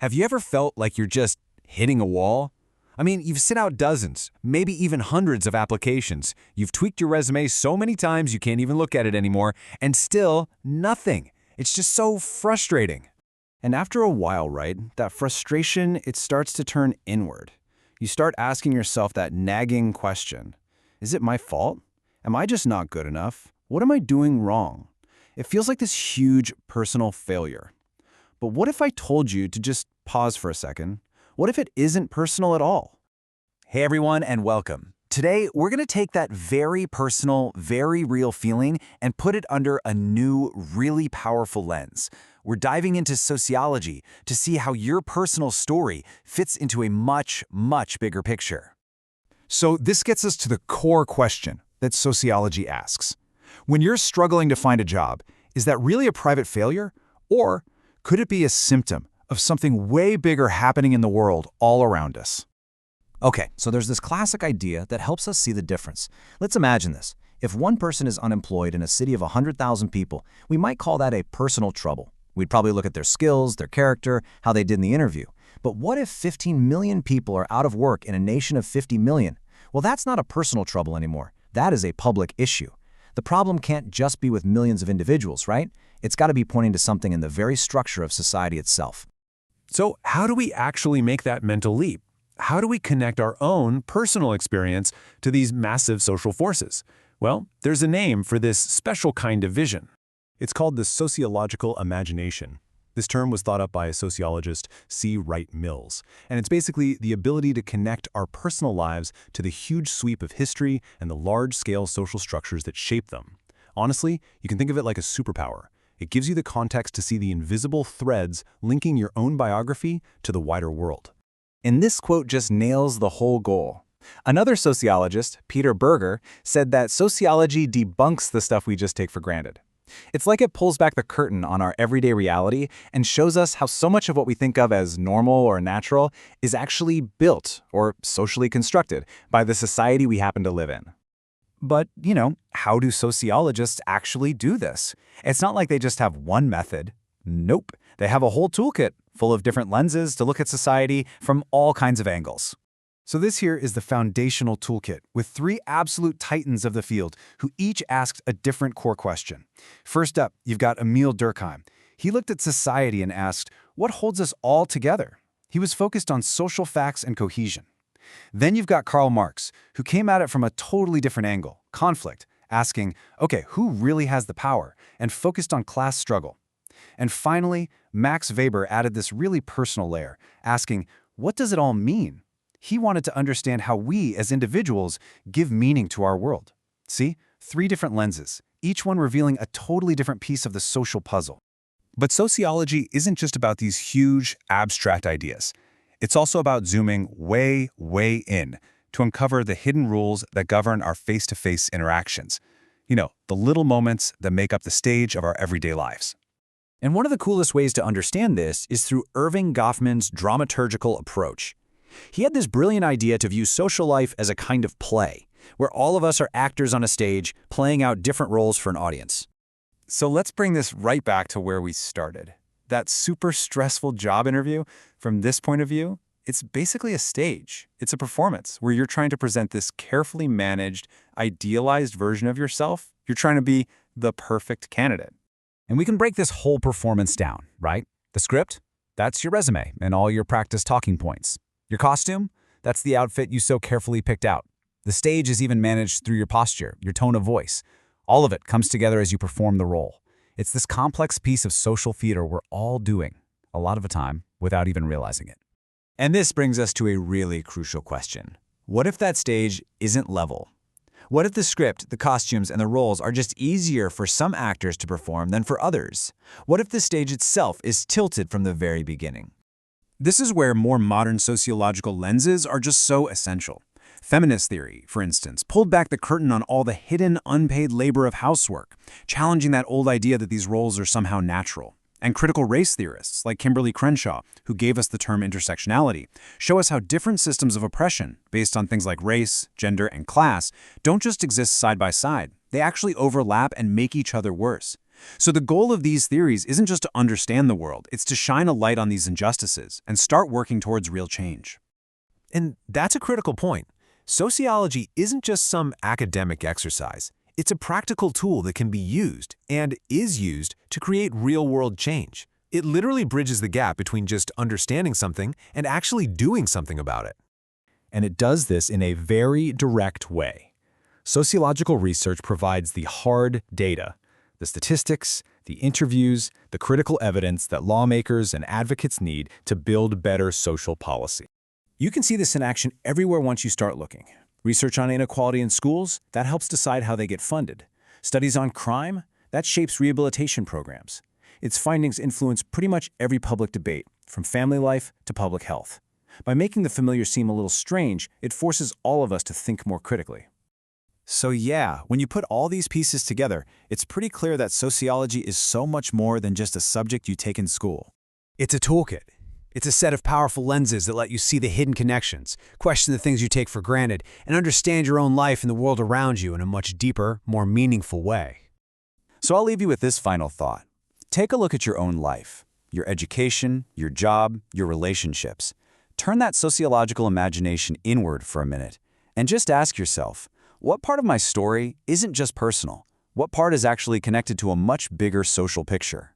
Have you ever felt like you're just hitting a wall? I mean, you've sent out dozens, maybe even hundreds of applications. You've tweaked your resume so many times you can't even look at it anymore, and still nothing. It's just so frustrating. And after a while, right, that frustration, it starts to turn inward. You start asking yourself that nagging question. Is it my fault? Am I just not good enough? What am I doing wrong? It feels like this huge personal failure. But what if I told you to just pause for a second? What if it isn't personal at all? Hey everyone, and welcome. Today, we're going to take that very personal, very real feeling and put it under a new, really powerful lens. We're diving into sociology to see how your personal story fits into a much, much bigger picture. So this gets us to the core question that sociology asks. When you're struggling to find a job, is that really a private failure? Or could it be a symptom of something way bigger happening in the world all around us? Okay, so there's this classic idea that helps us see the difference. Let's imagine this. If one person is unemployed in a city of 100,000 people, we might call that a personal trouble. We'd probably look at their skills, their character, how they did in the interview. But what if 15 million people are out of work in a nation of 50 million? Well, that's not a personal trouble anymore. That is a public issue. The problem can't just be with millions of individuals, right? It's got to be pointing to something in the very structure of society itself. So how do we actually make that mental leap? How do we connect our own personal experience to these massive social forces? Well, there's a name for this special kind of vision. It's called the sociological imagination. This term was thought up by sociologist C. Wright Mills, and it's basically the ability to connect our personal lives to the huge sweep of history and the large-scale social structures that shape them. Honestly, you can think of it like a superpower. It gives you the context to see the invisible threads linking your own biography to the wider world. And this quote just nails the whole goal. Another sociologist, Peter Berger, said that sociology debunks the stuff we just take for granted. It's like it pulls back the curtain on our everyday reality and shows us how so much of what we think of as normal or natural is actually built or socially constructed by the society we happen to live in. But, how do sociologists actually do this? It's not like they just have one method. Nope. They have a whole toolkit full of different lenses to look at society from all kinds of angles. So this here is the foundational toolkit with 3 absolute titans of the field who each asked a different core question. First up, you've got Emil Durkheim. He looked at society and asked, what holds us all together? He was focused on social facts and cohesion. Then you've got Karl Marx, who came at it from a totally different angle, conflict, asking, okay, who really has the power, and focused on class struggle. And finally, Max Weber added this really personal layer, asking, what does it all mean? He wanted to understand how we, as individuals, give meaning to our world. See? 3 different lenses, each one revealing a totally different piece of the social puzzle. But sociology isn't just about these huge, abstract ideas. It's also about zooming way, way in to uncover the hidden rules that govern our face-to-face interactions. The little moments that make up the stage of our everyday lives. And one of the coolest ways to understand this is through Erving Goffman's dramaturgical approach. He had this brilliant idea to view social life as a kind of play, where all of us are actors on a stage playing out different roles for an audience. So let's bring this right back to where we started. That super stressful job interview, from this point of view, it's basically a stage. It's a performance where you're trying to present this carefully managed, idealized version of yourself. You're trying to be the perfect candidate. And we can break this whole performance down, right? The script? That's your resume and all your practice talking points. Your costume? That's the outfit you so carefully picked out. The stage is even managed through your posture, your tone of voice. All of it comes together as you perform the role. It's this complex piece of social theater we're all doing, a lot of the time, without even realizing it. And this brings us to a really crucial question. What if that stage isn't level? What if the script, the costumes, and the roles are just easier for some actors to perform than for others? What if the stage itself is tilted from the very beginning? This is where more modern sociological lenses are just so essential. Feminist theory, for instance, pulled back the curtain on all the hidden, unpaid labor of housework, challenging that old idea that these roles are somehow natural. And critical race theorists, like Kimberly Crenshaw, who gave us the term intersectionality, show us how different systems of oppression, based on things like race, gender, and class, don't just exist side by side. They actually overlap and make each other worse. So the goal of these theories isn't just to understand the world, it's to shine a light on these injustices and start working towards real change. And that's a critical point. Sociology isn't just some academic exercise. It's a practical tool that can be used, and is used, to create real-world change. It literally bridges the gap between just understanding something and actually doing something about it. And it does this in a very direct way. Sociological research provides the hard data, the statistics, the interviews, the critical evidence that lawmakers and advocates need to build better social policy. You can see this in action everywhere once you start looking. Research on inequality in schools, that helps decide how they get funded. Studies on crime, that shapes rehabilitation programs. Its findings influence pretty much every public debate, from family life to public health. By making the familiar seem a little strange, it forces all of us to think more critically. So yeah, when you put all these pieces together, it's pretty clear that sociology is so much more than just a subject you take in school. It's a toolkit. It's a set of powerful lenses that let you see the hidden connections, question the things you take for granted, and understand your own life and the world around you in a much deeper, more meaningful way. So I'll leave you with this final thought. Take a look at your own life, your education, your job, your relationships. Turn that sociological imagination inward for a minute and just ask yourself, what part of my story isn't just personal? What part is actually connected to a much bigger social picture?